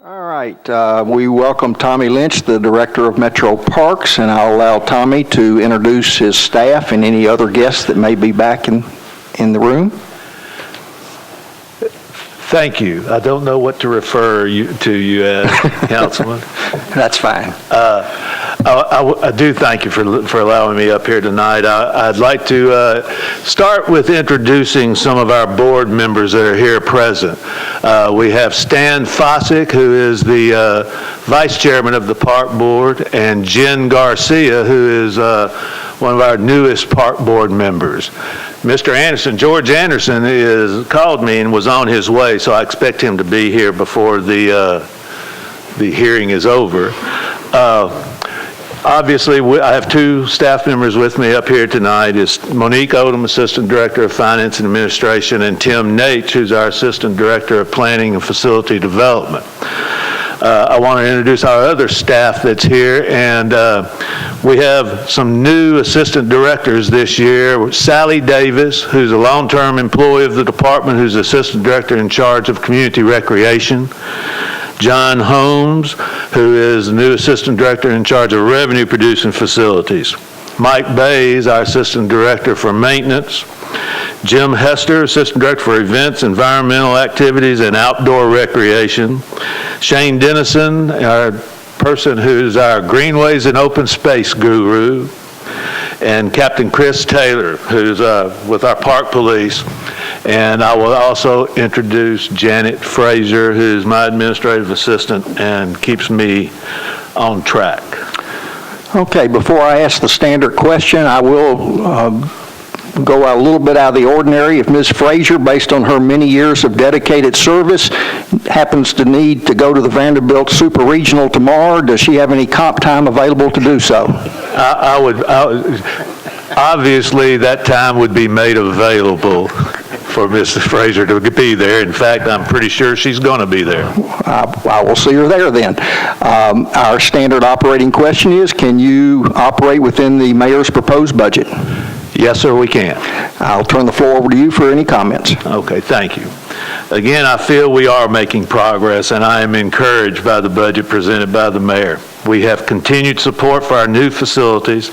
All right, we welcome Tommy Lynch, the Director of Metro Parks, and I'll allow Tommy to introduce his staff and any other guests that may be back in the room. Thank you. I don't know what to refer to you as, Councilman. That's fine. I do thank you for allowing me up here tonight. I'd like to start with introducing some of our board members that are here present. We have Stan Fossick, who is the Vice Chairman of the Park Board, and Jen Garcia, who is one of our newest Park Board members. Mr. Anderson, George Anderson, called me and was on his way, so I expect him to be here before the hearing is over. Obviously, I have two staff members with me up here tonight. It's Monique Odom, Assistant Director of Finance and Administration, and Tim Nate, who's our Assistant Director of Planning and Facility Development. I want to introduce our other staff that's here, and we have some new assistant directors this year. Sally Davis, who's a long-term employee of the department, who's Assistant Director in charge of Community Recreation. John Holmes, who is the new Assistant Director in charge of Revenue Producing Facilities. Mike Bays, our Assistant Director for Maintenance. Jim Hester, Assistant Director for Events, Environmental Activities, and Outdoor Recreation. Shane Dennison, our person who's our Greenways and Open Space guru. And Captain Chris Taylor, who's with our Park Police. And I will also introduce Janet Frazier, who's my administrative assistant and keeps me on track. Okay, before I ask the standard question, I will go a little bit out of the ordinary. If Ms. Frazier, based on her many years of dedicated service, happens to need to go to the Vanderbilt Super Regional tomorrow, does she have any comp time available to do so? I would obviously, that time would be made available for Mrs. Frazier to be there. In fact, I'm pretty sure she's going to be there. I will see her there then. Our standard operating question is, can you operate within the mayor's proposed budget? Yes, sir, we can. I'll turn the floor over to you for any comments. Okay, thank you. Again, I feel we are making progress, and I am encouraged by the budget presented by the mayor. We have continued support for our new facilities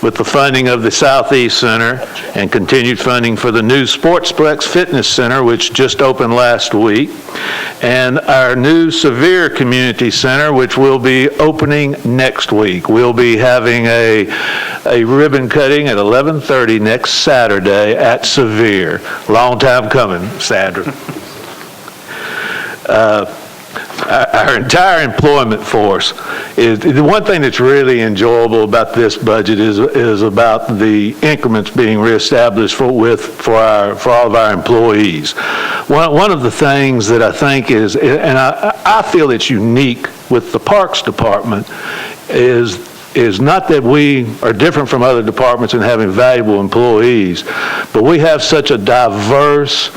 with the funding of the Southeast Center and continued funding for the new Sportsplex Fitness Center, which just opened last week, and our new Sevier Community Center, which will be opening next week. We'll be having a ribbon cutting at 11:30 next Saturday at Sevier. Long time coming, Sandra. Our entire employment force is the one thing that's really enjoyable about this budget is about the increments being reestablished for all of our employees. One of the things that I think is, and I feel it's unique with the Parks Department, is not that we are different from other departments in having valuable employees, but we have such a diverse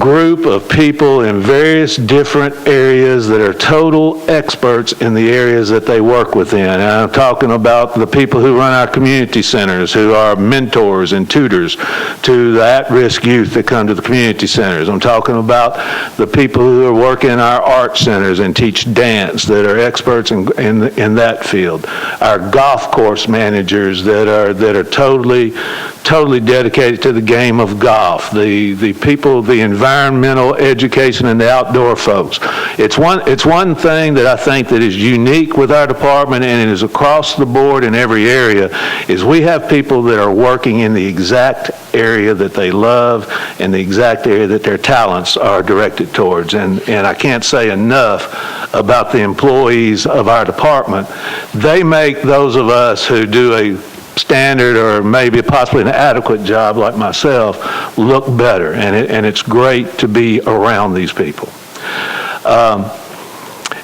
group of people in various different areas that are total experts in the areas that they work within. And I'm talking about the people who run our community centers, who are mentors and tutors to the at-risk youth that come to the community centers. I'm talking about the people who are working in our art centers and teach dance that are experts in that field. Our golf course managers that are totally dedicated to the game of golf. The people, the environmental education and the outdoor folks. It's one thing that I think that is unique with our department, and it is across the board in every area, is we have people that are working in the exact area that they love and the exact area that their talents are directed towards. And I can't say enough about the employees of our department. They make those of us who do a standard or maybe possibly an adequate job like myself look better, and it's great to be around these people.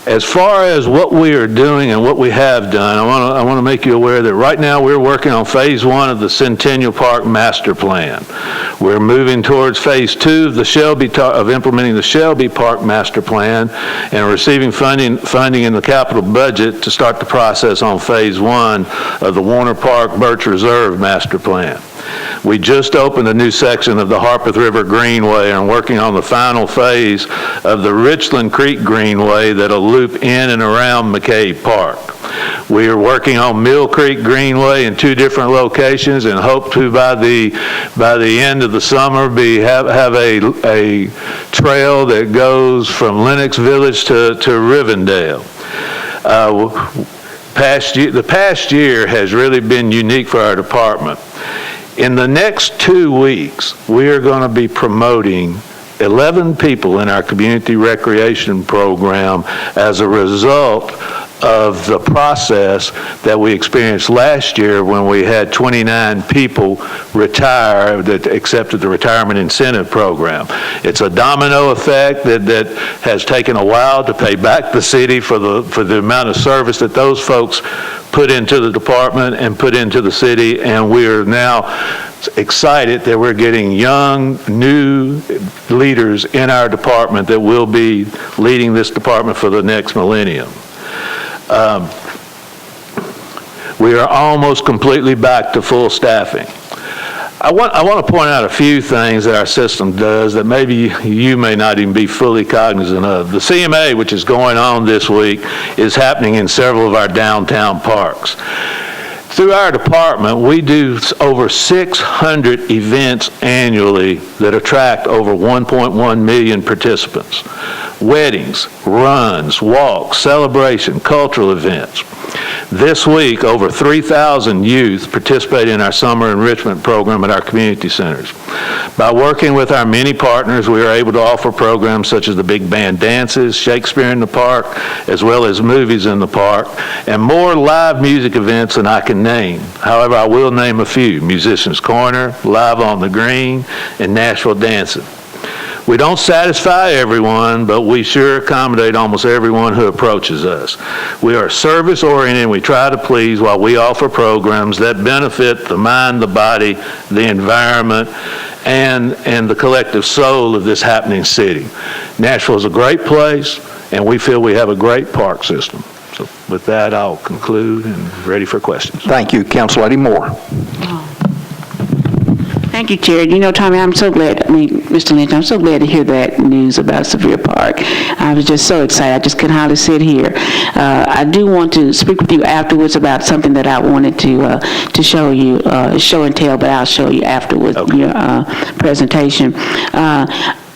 As far as what we are doing and what we have done, I want to make you aware that right now we're working on phase 1 of the Centennial Park Master Plan. We're moving towards phase 2 of implementing the Shelby Park Master Plan and receiving funding in the capital budget to start the process on phase 1 of the Warner Park Birch Reserve Master Plan. We just opened a new section of the Harpeth River Greenway and are working on the final phase of the Richland Creek Greenway that'll loop in and around McCabe Park. We are working on Mill Creek Greenway in 2 different locations and hope to, by the end of the summer, have a trail that goes from Lenox Village to Rivendell. The past year has really been unique for our department. In the next 2 weeks, we are going to be promoting 11 people in our community recreation program as a result of the process that we experienced last year when we had 29 people retire that accepted the retirement incentive program. It's a domino effect that has taken a while to pay back the city for the amount of service that those folks put into the department and put into the city, and we are now excited that we're getting young, new leaders in our department that will be leading this department for the next millennium. We are almost completely back to full staffing. I want to point out a few things that our system does that maybe you may not even be fully cognizant of. The CMA, which is going on this week, is happening in several of our downtown parks. Through our department, we do over 600 events annually that attract over 1.1 million participants. Weddings, runs, walks, celebration, cultural events. This week, over 3,000 youth participate in our summer enrichment program at our community centers. By working with our many partners, we are able to offer programs such as the big band dances, Shakespeare in the Park, as well as movies in the park, and more live music events than I can name. However, I will name a few: Musicians Corner, Live on the Green, and Nashville Dancing. We don't satisfy everyone, but we sure accommodate almost everyone who approaches us. We are service-oriented, and we try to please while we offer programs that benefit the mind, the body, the environment, and the collective soul of this happening city. Nashville is a great place, and we feel we have a great park system. So with that, I'll conclude and ready for questions. Thank you. Council Lady Moore. Thank you, Chair. You know, Tommy, I'm so glad, Mr. Lynch, I'm so glad to hear that news about Sevier Park. I was just so excited. I just couldn't hardly sit here. I do want to speak with you afterwards about something that I wanted to show you, show and tell, but I'll show you afterwards, okay, your presentation.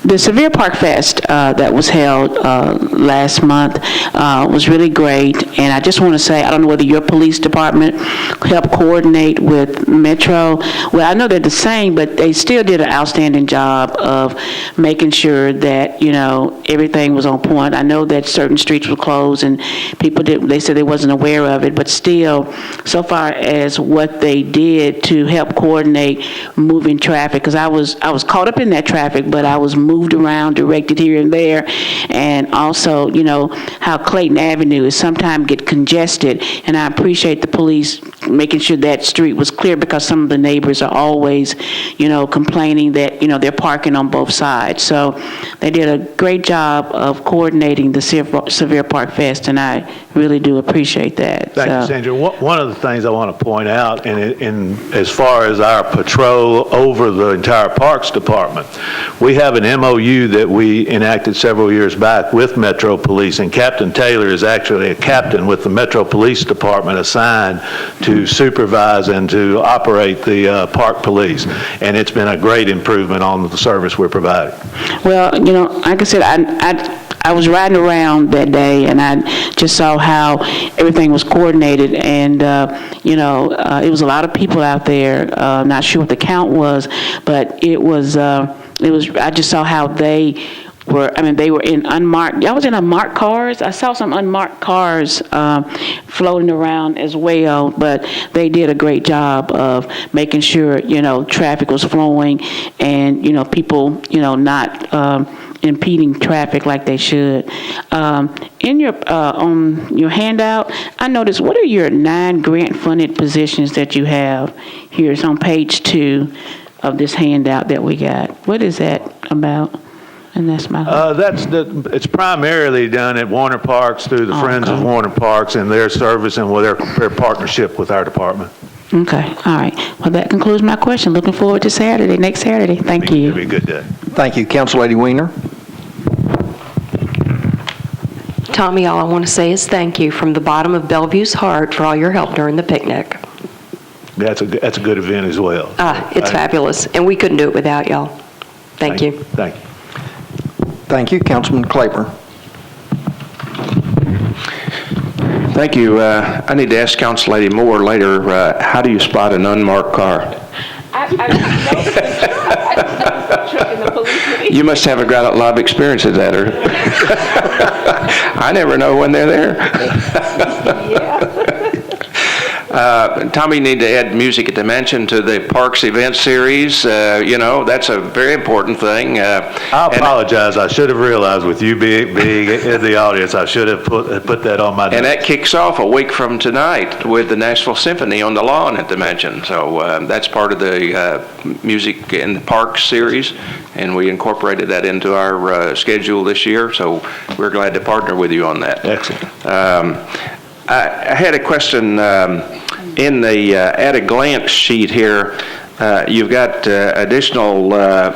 The Sevier Park Fest that was held last month was really great, and I just want to say, I don't know whether your police department helped coordinate with Metro. Well, I know they're the same, but they still did an outstanding job of making sure that, you know, everything was on point. I know that certain streets were closed and people they said they wasn't aware of it, but still, so far as what they did to help coordinate moving traffic, because I was caught up in that traffic, but I was moved around, directed here and there, and also, you know, how Clayton Avenue is sometimes get congested, and I appreciate the police making sure that street was clear, because some of the neighbors are always, you know, complaining that, you know, they're parking on both sides. So they did a great job of coordinating the Sevier Park Fest, and I really do appreciate that. Thank you, Sandra. One of the things I want to point out, and as far as our patrol over the entire Parks Department, we have an MOU that we enacted several years back with Metro Police, and Captain Taylor is actually a captain with the Metro Police Department assigned to supervise and to operate the park police, and it's been a great improvement on the service we're providing. Well, you know, like I said, I was riding around that day, and I just saw how everything was coordinated, and you know, it was a lot of people out there. Not sure what the count was, but it was. I just saw how they were. I mean, they were in unmarked. I was in unmarked cars. I saw some unmarked cars floating around as well, but they did a great job of making sure, you know, traffic was flowing, and, you know, people, you know, not impeding traffic like they should. In your on your handout, I noticed, what are your 9 grant-funded positions that you have here? It's on page 2 of this handout that we got. What is that about? And that's my. It's primarily done at Warner Parks through the Friends of Warner Parks and their service and with their partnership with our department. Okay, all right. Well, that concludes my question. Looking forward to Saturday, next Saturday. Thank you. It'll be a good day. Thank you. Council Lady Weiner? Tommy, all I want to say is thank you from the bottom of Bellevue's heart for all your help during the picnic. That's a good event as well. It's fabulous, and we couldn't do it without y'all. Thank you. Thank you. Thank you. Councilman Claiborne? Thank you. I need to ask Council Lady Moore later, how do you spot an unmarked car? You must have a lot of experience at that, or I never know when they're there. Tommy, you need to add music at Dimension to the Parks event series. That's a very important thing. I apologize. I should have realized with you being in the audience, I should have put that on my. And that kicks off a week from tonight with the Nashville Symphony on the lawn at Dimension. So that's part of the music in the Parks series, and we incorporated that into our schedule this year. So we're glad to partner with you on that. Excellent. I had a question in the at a glance sheet here. You've got additional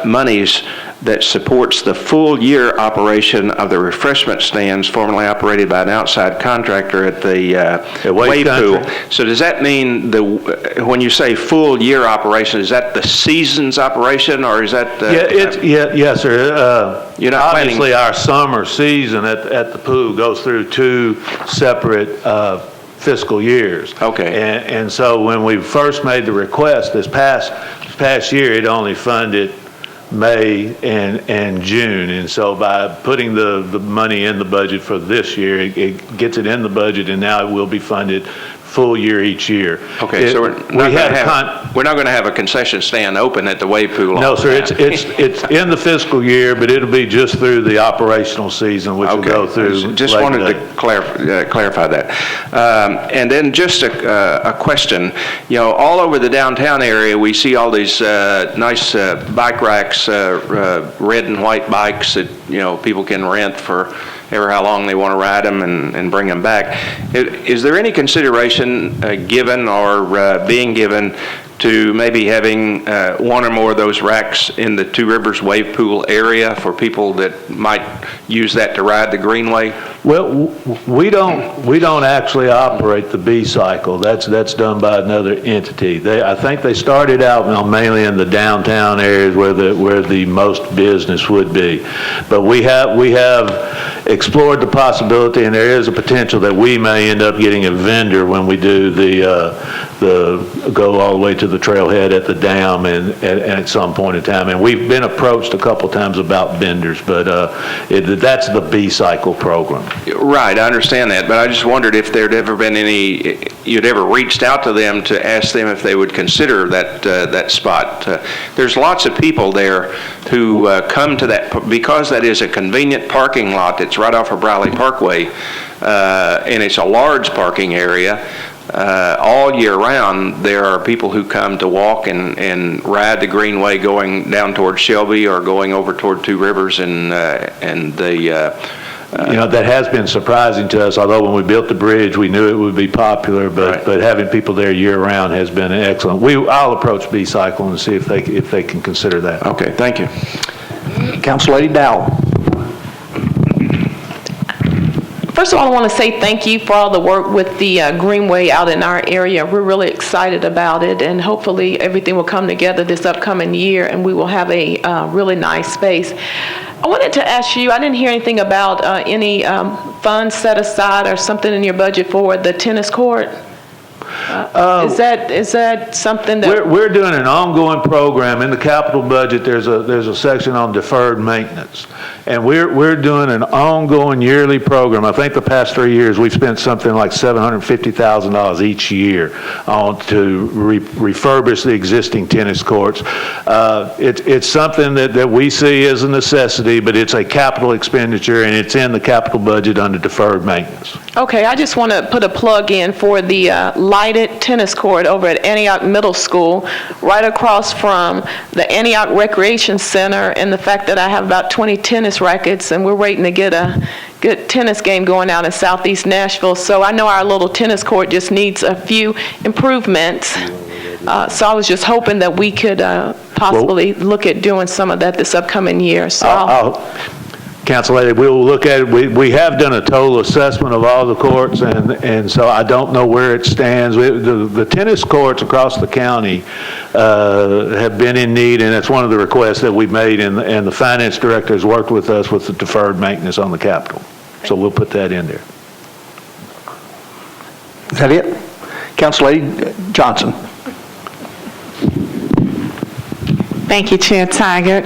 monies that supports the full year operation of the refreshment stands formerly operated by an outside contractor at the wave pool. So does that mean when you say full year operation, is that the season's operation, or is that? Yes, sir. You're not obviously our summer season at the pool goes through two separate fiscal years. Okay. And so when we first made the request this past year, it only funded May and June, and so by putting the money in the budget for this year, it gets it in the budget, and now it will be funded full year each year. Okay, so we're not going to have a concession stand open at the wave pool. No, sir. It's in the fiscal year, but it'll be just through the operational season, which will go through. Just wanted to clarify that. And then just a question. All over the downtown area, we see all these nice bike racks, red and white bikes that people can rent for ever how long they want to ride them and bring them back. Is there any consideration given or being given to maybe having one or more of those racks in the Two Rivers wave pool area for people that might use that to ride the Greenway? Well, we don't actually operate the B cycle. That's done by another entity. I think they started out mainly in the downtown areas where the most business would be. But we have explored the possibility, and there is a potential that we may end up getting a vendor when we do the go all the way to the trailhead at the dam and at some point in time. And we've been approached a couple times about vendors, but that's the B cycle program. Right, I understand that, but I just wondered if there'd ever been you'd ever reached out to them to ask them if they would consider that spot. There's lots of people there who come to that because that is a convenient parking lot. It's right off of Briley Parkway, and it's a large parking area. All year round, there are people who come to walk and ride the Greenway going down toward Shelby or going over toward Two Rivers and the that has been surprising to us, although when we built the bridge, we knew it would be popular, but having people there year-round has been excellent. I'll approach B-Cycle and see if they can consider that. Okay, thank you. Council Lady Dowell. First of all, I want to say thank you for all the work with the Greenway out in our area. We're really excited about it, and hopefully everything will come together this upcoming year and we will have a really nice space. I wanted to ask you, I didn't hear anything about any funds set aside or something in your budget for the tennis court. Is that something that we're doing an ongoing program in the capital budget? There's a section on deferred maintenance, and we're doing an ongoing yearly program. I think the past 3 years we've spent something like $750,000 each year to refurbish the existing tennis courts. It's something that we see as a necessity, but it's a capital expenditure, and it's in the capital budget under deferred maintenance. Okay, I just want to put a plug in for the lighted tennis court over at Antioch Middle School, right across from the Antioch Recreation Center, and the fact that I have about 20 tennis rackets, and we're waiting to get a good tennis game going out in southeast Nashville. So I know our little tennis court just needs a few improvements. So I was just hoping that we could possibly look at doing some of that this upcoming year. So Council Lady, we'll look at it. We have done a total assessment of all the courts, and so I don't know where it stands. The tennis courts across the county have been in need, and it's one of the requests that we made, and the finance director has worked with us with the deferred maintenance on the Capitol. So we'll put that in there. Is that it? Council Lady Johnson. Thank you, Chair Tiger.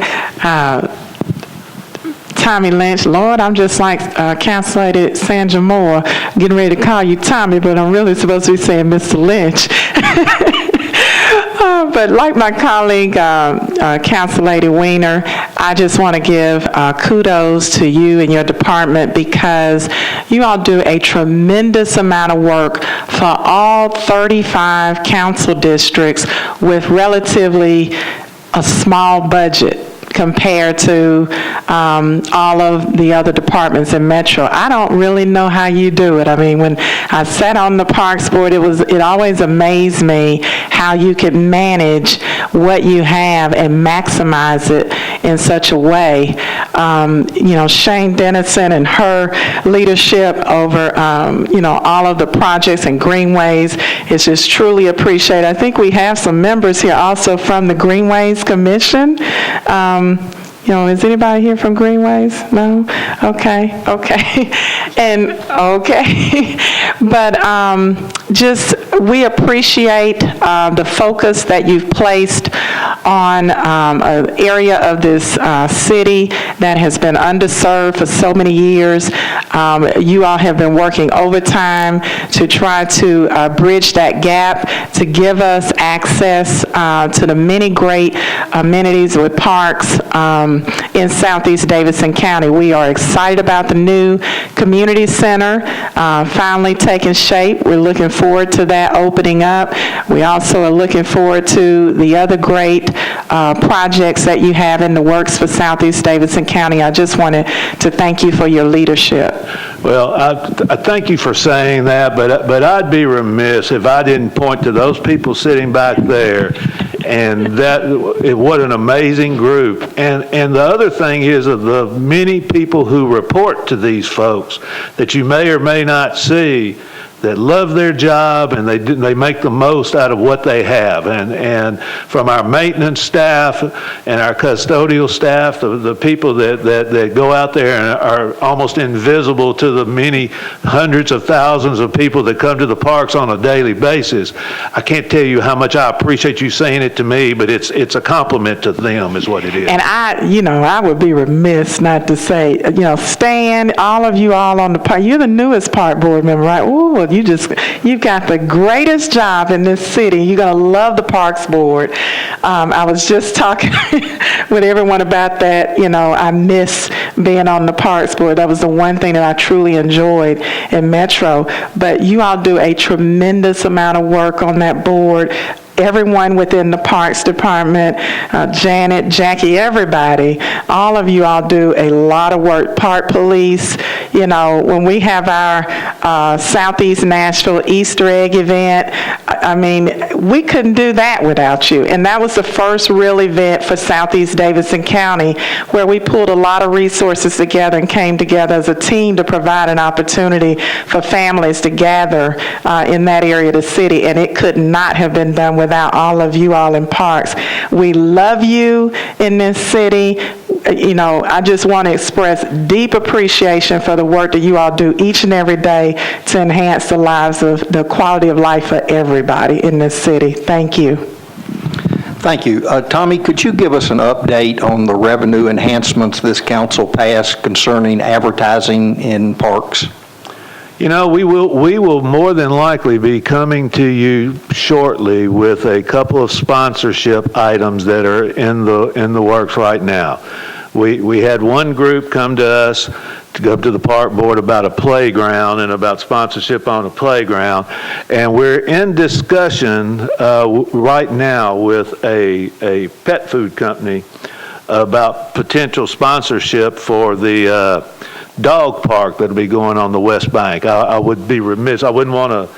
Tommy Lynch, Lord, I'm just like Council Lady Sandra Moore, getting ready to call you Tommy, but I'm really supposed to be saying Mr. Lynch. But like my colleague, Council Lady Weiner, I just want to give kudos to you and your department because you all do a tremendous amount of work for all 35 council districts with relatively a small budget compared to all of the other departments in Metro. I don't really know how you do it. I mean, when I sat on the Parks Board, it always amazed me how you could manage what you have and maximize it in such a way. Shane Dennison and her leadership over, all of the projects and greenways is just truly appreciated. I think we have some members here also from the Greenways Commission. Is anybody here from Greenways? No? Okay. But we appreciate the focus that you've placed on an area of this city that has been underserved for so many years. You all have been working overtime to try to bridge that gap, to give us access to the many great amenities with parks in Southeast Davidson County. We are excited about the new community center finally taking shape. We're looking forward to that opening up. We also are looking forward to the other great projects that you have in the works for Southeast Davidson County. I just wanted to thank you for your leadership. Well, I thank you for saying that, but I'd be remiss if I didn't point to those people sitting back there, and what an amazing group. And the other thing is of the many people who report to these folks that you may or may not see that love their job and they make the most out of what they have. And from our maintenance staff and our custodial staff, the people that go out there and are almost invisible to the many hundreds of thousands of people that come to the parks on a daily basis. I can't tell you how much I appreciate you saying it to me, but it's a compliment to them is what it is. And I would be remiss not to say, Stan, all of you all on the park, you're the newest park board member, right? Ooh, you've got the greatest job in this city. You're going to love the Parks Board. I was just talking with everyone about that. I miss being on the Parks Board. That was the one thing that I truly enjoyed in Metro. But you all do a tremendous amount of work on that board. Everyone within the Parks Department, Janet, Jackie, everybody, all of you all do a lot of work. Park Police, when we have our Southeast Nashville Easter egg event, I mean, we couldn't do that without you. And that was the first real event for Southeast Davidson County where we pulled a lot of resources together and came together as a team to provide an opportunity for families to gather in that area of the city. And it could not have been done without all of you all in parks. We love you in this city. I just want to express deep appreciation for the work that you all do each and every day to enhance the lives of the quality of life for everybody in this city. Thank you. Thank you. Tommy, could you give us an update on the revenue enhancements this council passed concerning advertising in parks? We will more than likely be coming to you shortly with a couple of sponsorship items that are in the works right now. We had one group come to us to go to the park board about a playground and about sponsorship on a playground, and we're in discussion right now with a pet food company about potential sponsorship for the dog park that'll be going on the West Bank. I would be remiss. I wouldn't want to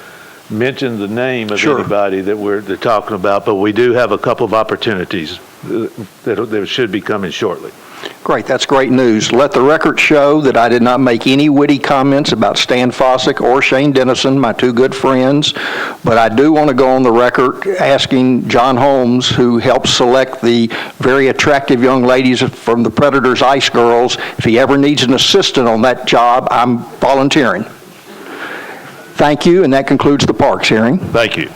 mention the name of Sure. anybody that they're talking about, but we do have a couple of opportunities that should be coming shortly. Great, that's great news. Let the record show that I did not make any witty comments about Stan Fossick or Shane Dennison, my two good friends, but I do want to go on the record asking John Holmes, who helped select the very attractive young ladies from the Predators Ice Girls, if he ever needs an assistant on that job, I'm volunteering. Thank you, and that concludes the Parks hearing. Thank you.